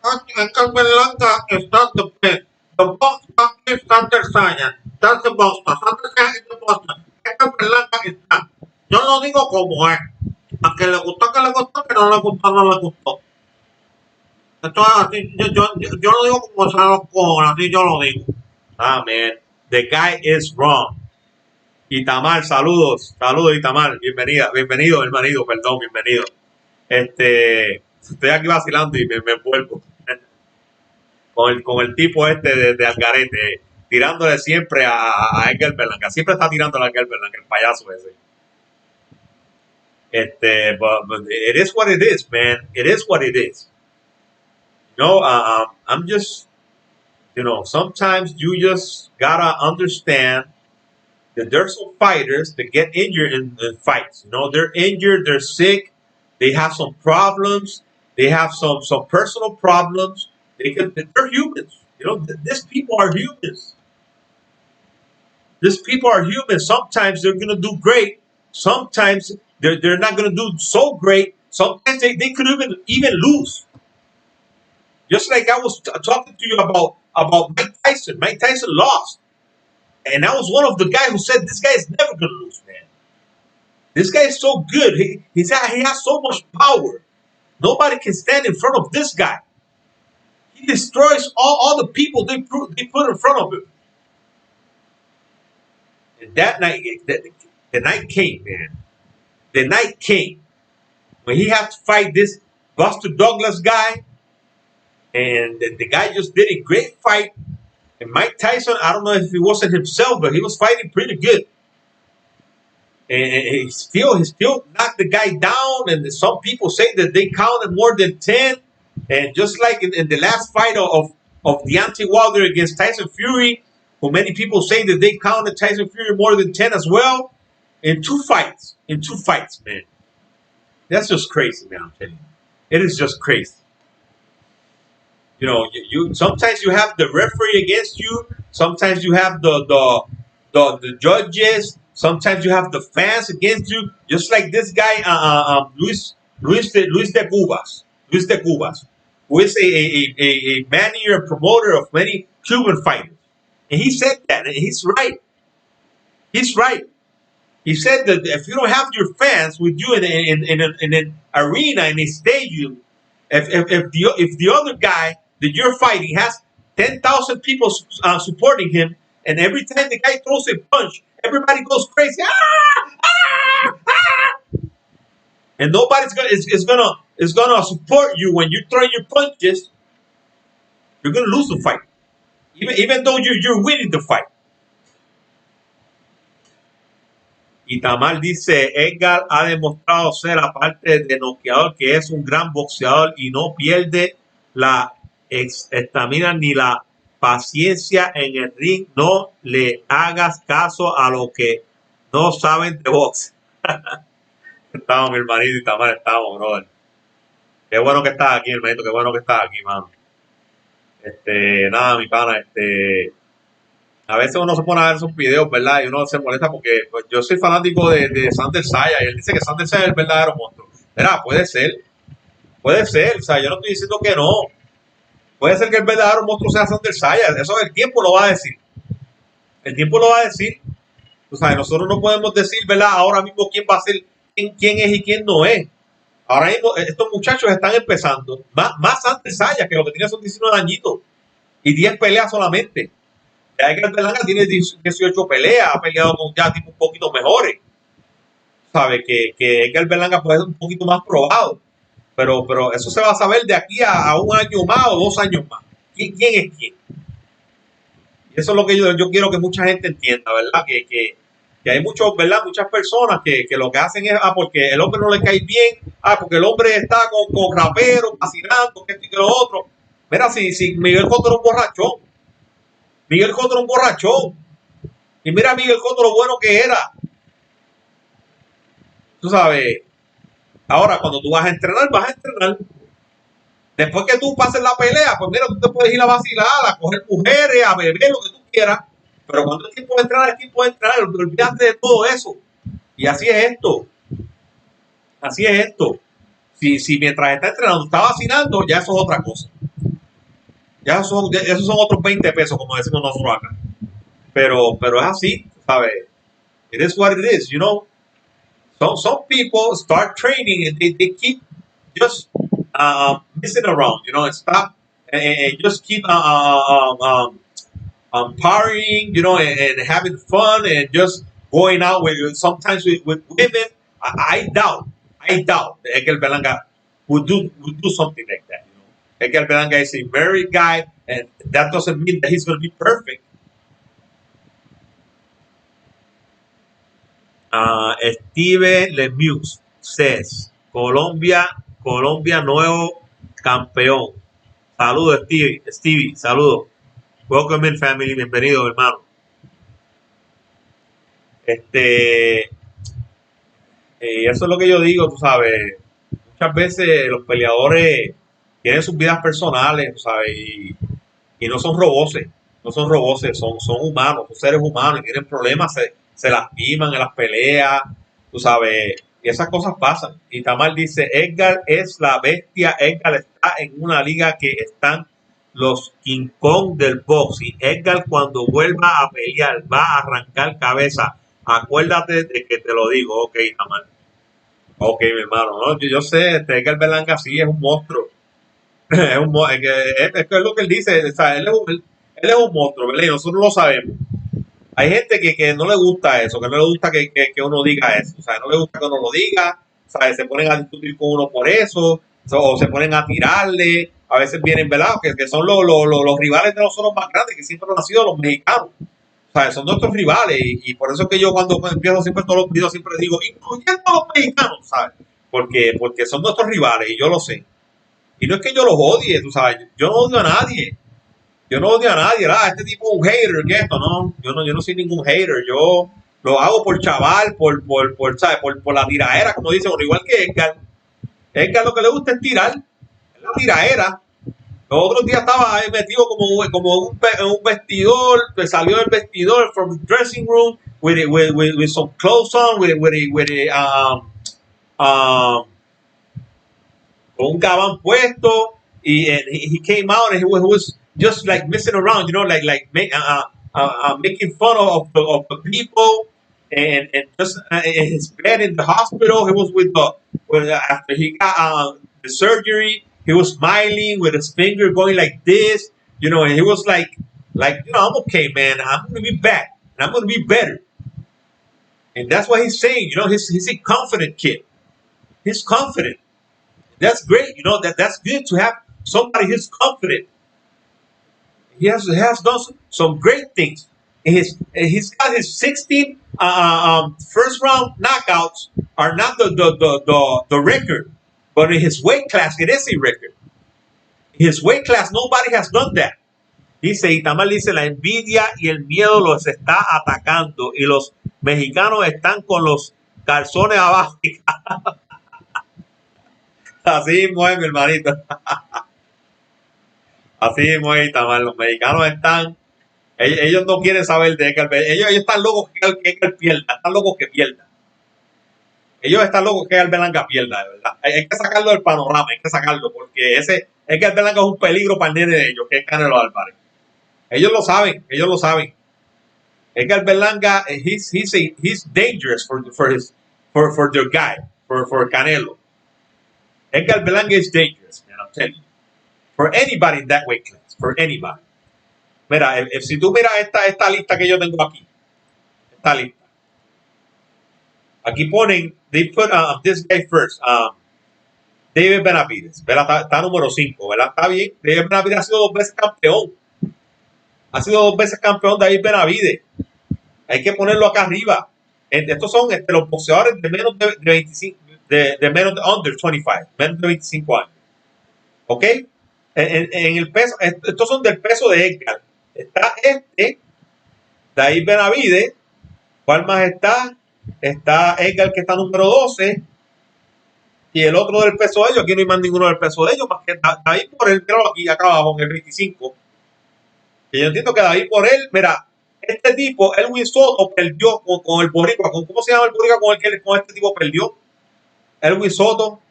Berlanga is not the best. The boss is Sander Sayas. That's the boss. Sander Sayas is the boss. Berlanga is not. Yo lo digo como es. A que le gustó, que no le gustó, no le gustó. Esto es así, yo lo digo como se lo cojo, así yo lo digo. Ah, man, the guy is wrong. Itamar, saludos, Itamar, bienvenido, hermanito, perdón, bienvenido. Estoy aquí vacilando y me envuelvo con el tipo de Algarete, tirándole siempre a Edgar Berlanga, siempre está tirándole a Edgar Berlanga, el payaso ese. But it is what it is, man. It is what it is. I'm just, sometimes you just gotta understand that there's some fighters that get injured in fights. They're injured, they're sick, they have some problems, they have some personal problems. They're humans. These people are humans. These people are human. Sometimes they're gonna do great. Sometimes they're not gonna do so great. Sometimes they could even lose. Just like I was talking to you about Mike Tyson. Mike Tyson lost, and I was one of the guys who said this guy is never gonna lose, man. This guy is so good. He has so much power. Nobody can stand in front of this guy. He destroys all the people they put in front of him. And that night, the night came, man. The night came when he had to fight this Buster Douglas guy, and the guy just did a great fight. And Mike Tyson, I don't know if he wasn't himself, but he was fighting pretty good. he still knocked the guy down. And some people say that they counted more than 10. And just like in the last fight of Deontay Wilder against Tyson Fury, who many people say that they counted Tyson Fury more than 10 as well, in two fights, man. That's just crazy, man. I'm telling you, it is just crazy. You know, you sometimes you have the referee against you. Sometimes you have the judges. Sometimes you have the fans against you. Just like this guy, Luis de Cubas, who is a manager and promoter of many Cuban fighters, and he said that, and he's right. He's right. He said that if you don't have your fans with you in an arena, in a stadium, if the other guy that you're fighting has 10,000 people supporting him, and every time the guy throws a punch, everybody goes crazy, and nobody's gonna support you when you throw your punches, you're gonna lose the fight, even though you're winning the fight. Itamar dice, Edgar ha demostrado ser, aparte de noqueador, que es un gran boxeador y no pierde la estamina ni la paciencia en el ring. No le hagas caso a lo que no saben de box. Estamos, mi hermanito Itamar, estamos, brother. Qué bueno que estás aquí, hermanito, qué bueno que estás aquí, mano. Nada, mi pana, a veces uno se pone a ver esos videos, ¿verdad? Y uno se molesta porque pues, yo soy fanático de Sander Saya y él dice que Sander Saya es el verdadero monstruo. Mira, puede ser, o sea, yo no estoy diciendo que no. Puede ser que el verdadero monstruo sea Sander Saya, eso el tiempo lo va a decir. El tiempo lo va a decir. O sea, nosotros no podemos decir, ¿verdad? Ahora mismo quién va a ser, quién es y quién no es. Ahora mismo estos muchachos están empezando. Más Sander Saya, que lo que tiene son 19 añitos y 10 peleas solamente. Edgar Berlanga tiene 18 peleas, ha peleado con ya tipos un poquito mejores. Sabe que Edgar Berlanga puede ser un poquito más probado. Pero eso se va a saber de aquí a un año más o 2 años más. ¿Quién es quién? Y eso es lo que yo quiero que mucha gente entienda, ¿verdad? Que hay muchos, ¿verdad? Muchas personas que lo que hacen es, porque el hombre no le cae bien, porque el hombre está con raperos, vacilando, que esto y que lo otro. Mira, si Miguel Cotto era un borrachón. Miguel Cotto era un borrachón. Y mira Miguel Cotto lo bueno que era. Tú sabes. Ahora, cuando tú vas a entrenar, vas a entrenar. Después que tú pases la pelea, pues mira, tú te puedes ir a vacilar, a coger mujeres, a beber, lo que tú quieras. Pero cuando es tiempo de entrenar, es tiempo de entrenar. Olvídate de todo eso. Y así es esto. Así es esto. Si mientras está entrenando, está vacilando, ya eso es otra cosa. Ya esos son otros 20 pesos, como decimos nosotros acá. Pero es así, ¿sabes? It is what it is, you know. Some people start training and they keep just messing around, you know, and stop and just keep partying, you know, and having fun and just going out with sometimes with women. I doubt that Edgar Berlanga would do something like that. Edgar Berlanga is a married guy, and that doesn't mean that he's going to be perfect. Steve Lemieux says, Colombia nuevo campeón. Saludos, Stevie, saludos. Welcome in, family, bienvenido, hermano. Eso es lo que yo digo, tú sabes. Muchas veces los peleadores tienen sus vidas personales, tú sabes, y no son roboses, son humanos, son seres humanos, y tienen problemas, se lastiman en las peleas, tú sabes, y esas cosas pasan. Y Tamar dice, Edgar es la bestia, Edgar está en una liga que están los King Kong del box, y Edgar cuando vuelva a pelear va a arrancar cabeza. Acuérdate de que te lo digo, ok, Tamar. Ok, mi hermano, ¿no? Yo sé, Edgar Berlanga sí es un monstruo. Es lo que él dice, o sea, él es un monstruo, ¿verdad? Y nosotros lo sabemos. Hay gente que no le gusta eso, que no le gusta que uno diga eso, o sea, no le gusta que uno lo diga, o sea, se ponen a discutir con uno por eso, o se ponen a tirarle, a veces vienen, ¿verdad? Que son los rivales de nosotros más grandes, que siempre han sido los mexicanos. O sea, son nuestros rivales y por eso es que yo cuando empiezo siempre todos los videos siempre digo, incluyendo a los mexicanos, ¿sabes? Porque son nuestros rivales y yo lo sé. Y no es que yo los odie, tú sabes, yo no odio a nadie. Yo no odio a nadie, ¿verdad? Este tipo es un hater, que esto, no. Yo no soy ningún hater. Yo lo hago por chaval, ¿sabes? Por la tiraera, como dicen, bueno, igual que Edgar. Edgar lo que le gusta es tirar, es la tiraera. Los otros días estaba ahí metido como un vestidor, pues salió del vestidor from the dressing room with some clothes on, um, con un gabán puesto, and he came out and he was just like messing around, making fun of the people, and just in his bed in the hospital, he was after he got the surgery, he was smiling with his finger going like this, and he was like I'm okay, man, I'm gonna be back, and I'm gonna be better, and that's what he's saying, he's a confident kid, he's confident. That's great. That's good to have somebody who's confident. He has done some great things. He's got his 16 first round knockouts are not the record, but in his weight class it is a record. In his weight class nobody has done that. Dice Itamar, dice la envidia y el miedo los está atacando y los mexicanos están con los calzones abajo. Así mismo es, mi hermanito. Así mismo es, Itamar. Los mexicanos están. Ellos no quieren saber de Edgar. Ellos están locos que Edgar pierda. Están locos que pierda. Ellos están locos que Edgar Berlanga pierda, de verdad. Hay que sacarlo del panorama, hay que sacarlo, porque ese Edgar Berlanga es un peligro para el nene de ellos, que es Canelo Álvarez. Ellos lo saben, ellos lo saben. Edgar Berlanga, he's dangerous for their guy, for Canelo. Edgar Berlanga is dangerous, man, I'm telling you. For anybody in that weight class, for anybody. Mira, si tú miras esta lista que yo tengo aquí, esta lista. Aquí ponen, they put this guy first, David Benavides, ¿verdad? Está número 5, ¿verdad? Está bien. David Benavides ha sido 2 veces campeón. Ha sido 2 veces campeón David Benavides. Hay que ponerlo acá arriba. Estos son los boxeadores de menos de 25, de menos de under 25, menos de 25 años. ¿Ok? En el peso, estos son del peso de Edgar. Está David Benavides. ¿Cuál más está? Está Edgar, que está número 12. Y el otro del peso de ellos. Aquí no hay más ninguno del peso de ellos, más que David por él, pero aquí acá abajo en el 25. Y yo entiendo que David por él, mira, este tipo, Elwin Soto, perdió con el boricua. ¿Cómo se llama el boricua con este tipo perdió? Elwin Soto.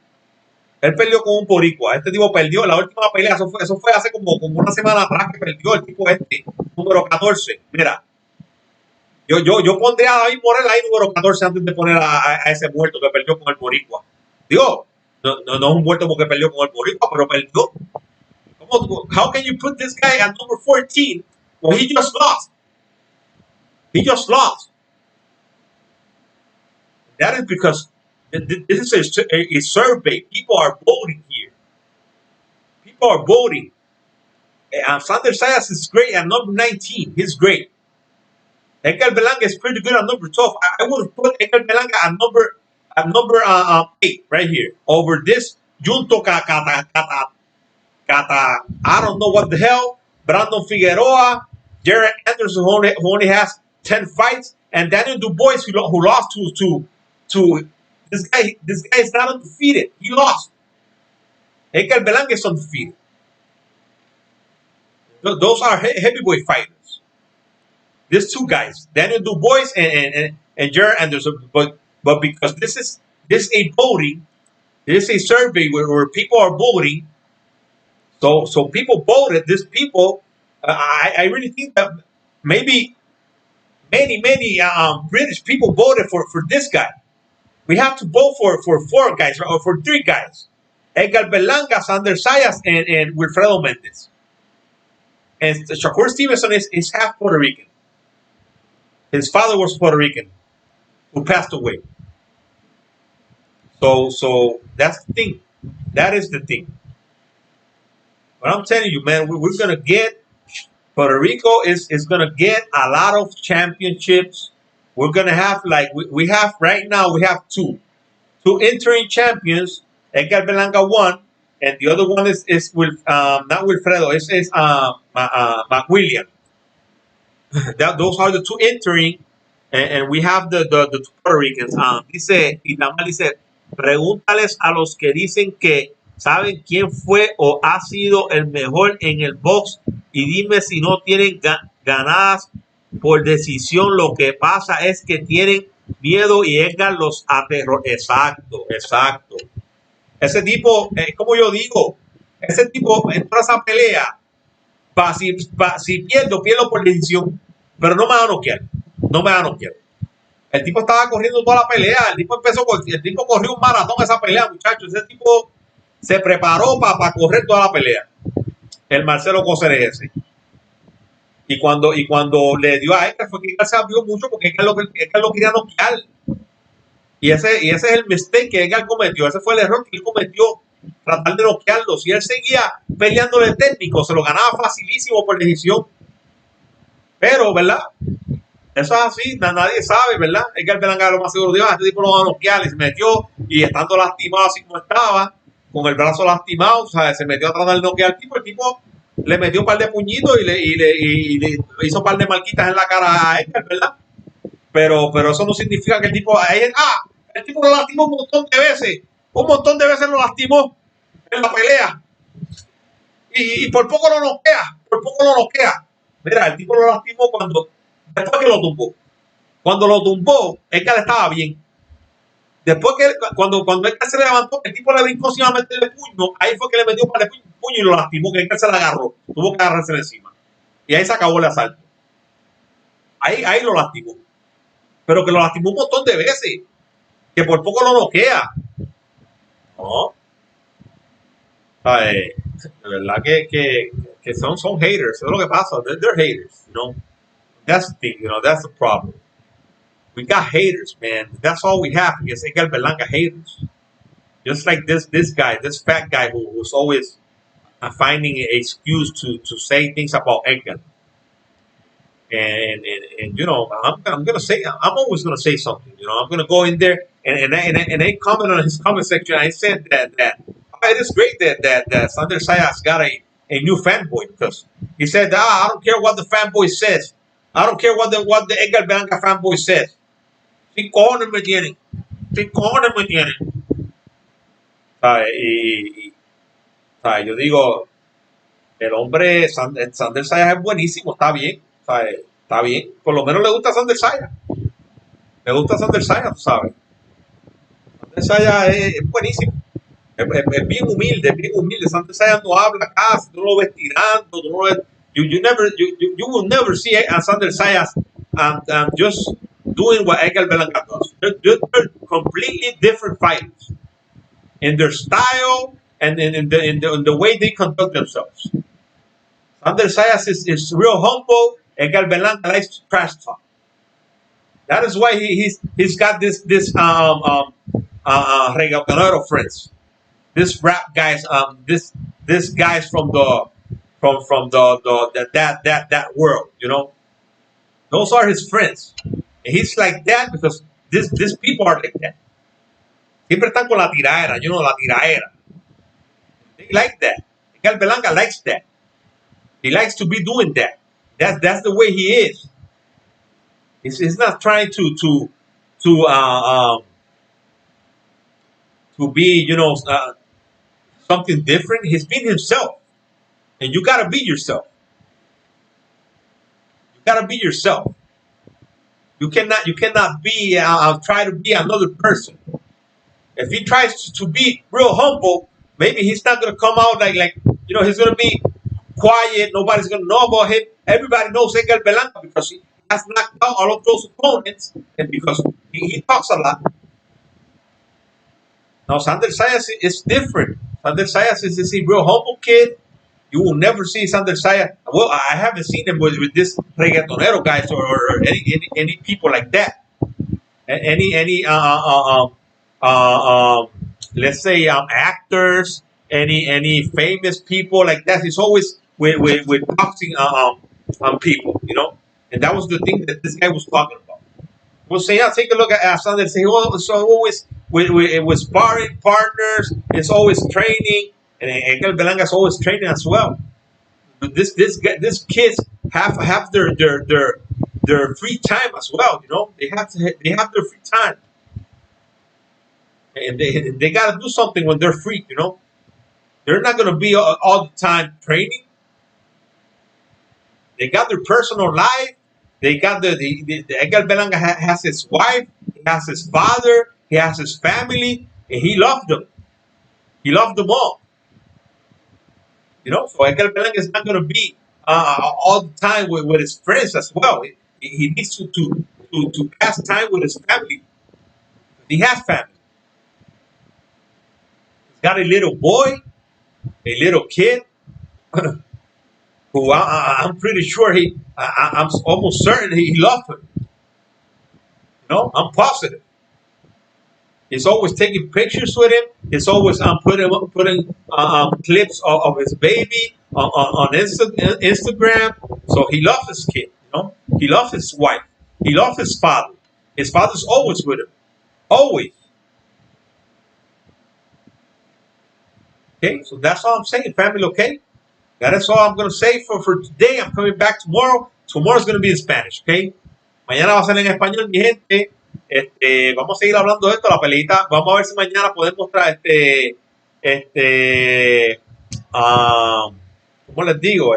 Él perdió con un boricua. Este tipo perdió la última pelea. Eso fue hace como una semana atrás que perdió el tipo número 14. Mira, yo pondría a David Morel ahí número 14 antes de poner a ese muerto que perdió con el boricua. Digo, no es un muerto porque perdió con el boricua, pero perdió. How can you put this guy at number 14 when he just lost? He just lost. That is because this is a survey. People are voting here. People are voting. Sander Sayas is great at number 19. He's great. Edgar Berlanga is pretty good at number 12. I would have put Edgar Berlanga at number 8 right here over this Junto Kata. I don't know what the hell. Brandon Figueroa, Jared Anderson, who only has 10 fights, and Daniel Dubois, who lost to this guy. This guy is not undefeated. He lost. Edgar Berlanga is undefeated. Those are heavyweight fighters. These two guys, Daniel Dubois and Jared Anderson, but because this is a voting, this is a survey where people are voting. So people voted. These people, I really think that maybe many British people voted for this guy. We have to vote for 4 guys or for 3 guys: Edgar Berlanga, Sander Sayas, and Wilfredo Mendez. And Shakur Stevenson is half Puerto Rican. His father was Puerto Rican, who passed away. So that's the thing. That is the thing. But I'm telling you, man, we're gonna get Puerto Rico is gonna get a lot of championships. We're gonna have like we have right now. We have two interim champions. Edgar Berlanga won, and the other one is with not Wilfredo. It's McWilliam. Those are the two entering, and we have the two Puerto Ricans. Dice Itamal dice, pregúntales a los que dicen que saben quién fue o ha sido el mejor en el box y dime si no tienen ganadas por decisión. Lo que pasa es que tienen miedo y Edgar los aterró. Exacto, exacto. Ese tipo, como yo digo, ese tipo entró a esa pelea. Si pierdo por decisión, pero no me va a noquear. No me va a noquear. El tipo estaba corriendo toda la pelea. El tipo corrió un maratón esa pelea, muchachos. Ese tipo se preparó para correr toda la pelea. El Marcelo Cóceres ese. Y cuando le dio a Edgar fue que Edgar se abrió mucho porque Edgar lo quería noquear. Y ese es el mistake que Edgar cometió. Ese fue el error que él cometió, tratar de noquearlo. Si él seguía peleándole técnico, se lo ganaba facilísimo por decisión. Pero, ¿verdad? Eso es así, nadie sabe, ¿verdad? Edgar Berlanga lo más seguro dijo, este tipo lo va a noquear y se metió, y estando lastimado así como estaba, con el brazo lastimado, o sea, se metió a tratar de noquear al tipo. El tipo le metió un par de puñitos y le hizo un par de marquitas en la cara a Edgar, ¿verdad? Pero eso no significa que el tipo el tipo lo lastimó un montón de veces lo lastimó en la pelea y por poco lo noquea. Mira, el tipo lo lastimó después que lo tumbó. Cuando lo tumbó, Edgar estaba bien. Después que cuando Edgar se levantó, el tipo le brincó encima a meterle puño. Ahí fue que le metió un par de puño y lo lastimó, que Edgar se la agarró. Tuvo que agarrarse encima. Y ahí se acabó el asalto. Ahí lo lastimó. Pero que lo lastimó un montón de veces. Que por poco lo noquea. No. De verdad que son haters. Eso es lo que pasa. They're haters, you know. That's the thing, you know. That's the problem. We got haters, man. That's all we have. Is Edgar Berlanga haters. Just like this guy, this fat guy who's always finding an excuse to say things about Edgar. And you know, I'm always gonna say something. You know, I'm gonna go in there and I comment on his comment section. I said that it is great that Sander Sayas got a new fanboy, because he said, I don't care what the fanboy says. I don't care what the Edgar Berlanga fanboy says. ¿Qué cojones me tienen? Yo digo, el hombre, Sander Sayas es buenísimo, está bien. Está bien. Por lo menos le gusta Sander Sayas. Le gusta Sander Sayas, tú sabes. Sander Sayas es buenísimo. Es bien humilde, Sander Sayas no habla casi, tú no lo ves tirando, tú no lo ves. You will never see Sander Sayas just doing what Edgar Berlanga does. They're completely different fighters in their style and in the way they conduct themselves. Sander Sayas is real humble. Edgar Berlanga likes to trash talk. That is why he's got this reggaetonero friends, this rap guys, this guys from that world, you know. Those are his friends. And he's like that because these people are like that. Siempre están con la tiraera, you know, la tiraera. They like that. Edgar Berlanga likes that. He likes to be doing that. That's the way he is. He's not trying to be, you know, something different. He's being himself, and you gotta be yourself. You gotta be yourself. You cannot be try to be another person. If he tries to be real humble, maybe he's not gonna come out like you know, he's gonna be quiet. Nobody's gonna know about him. Everybody knows Edgar Berlanga because he has knocked out all of those opponents, and because he talks a lot. Now Sander Sayas is different. Sander Sayas is a real humble kid. You will never see Sander Sayas. Well, I haven't seen him with this reggaetonero guys or any people like that. Any let's say actors, any famous people like that. He's always with boxing on people, and that was the thing that this guy was talking about. We'll say, yeah, take a look at Sander and say, oh, so always with sparring partners, it's always training, and Engel Belanga's always training as well. But this kids have their free time as well. They have their free time, and they got to do something when they're free. They're not going to be all the time training. They got their personal life. They got the Edgar Belanga has his wife, he has his father, he has his family, and he loved them. He loved them all. So Edgar Belanga is not going to be all the time with his friends as well. He needs to pass time with his family. He has family. He's got a little boy, a little kid, who I'm pretty sure I'm almost certain he loved him. I'm positive. He's always taking pictures with him. He's always putting clips of his baby on Instagram. So he loves his kid. He loves his wife. He loves his father. His father's always with him. Always. Okay, so that's all I'm saying, family. Okay, that is all I'm going to say for today. I'm coming back tomorrow. Tomorrow's going to be in Spanish. Okay. Mañana va a ser en español, mi gente. Vamos a seguir hablando de esto, la peleita. Vamos a ver si mañana podemos traer ¿cómo les digo?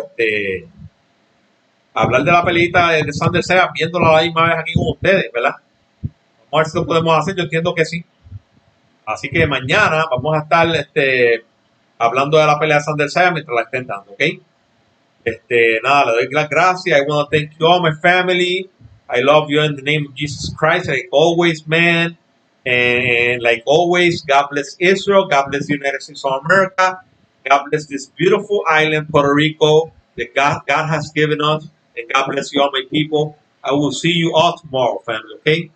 Hablar de la peleita de Sander Sea viéndola a la misma vez aquí con ustedes, ¿verdad? Vamos a ver si lo podemos hacer, yo entiendo que sí. Así que mañana vamos a estar hablando de la pelea de Sander Sea mientras la estén dando, ¿ok? Nada, le doy las gracias. I want to thank you all, my family. I love you in the name of Jesus Christ, like always, man. And like always, God bless Israel. God bless the United States of America. God bless this beautiful island, Puerto Rico, that God has given us. And God bless you all, my people. I will see you all tomorrow, family, okay?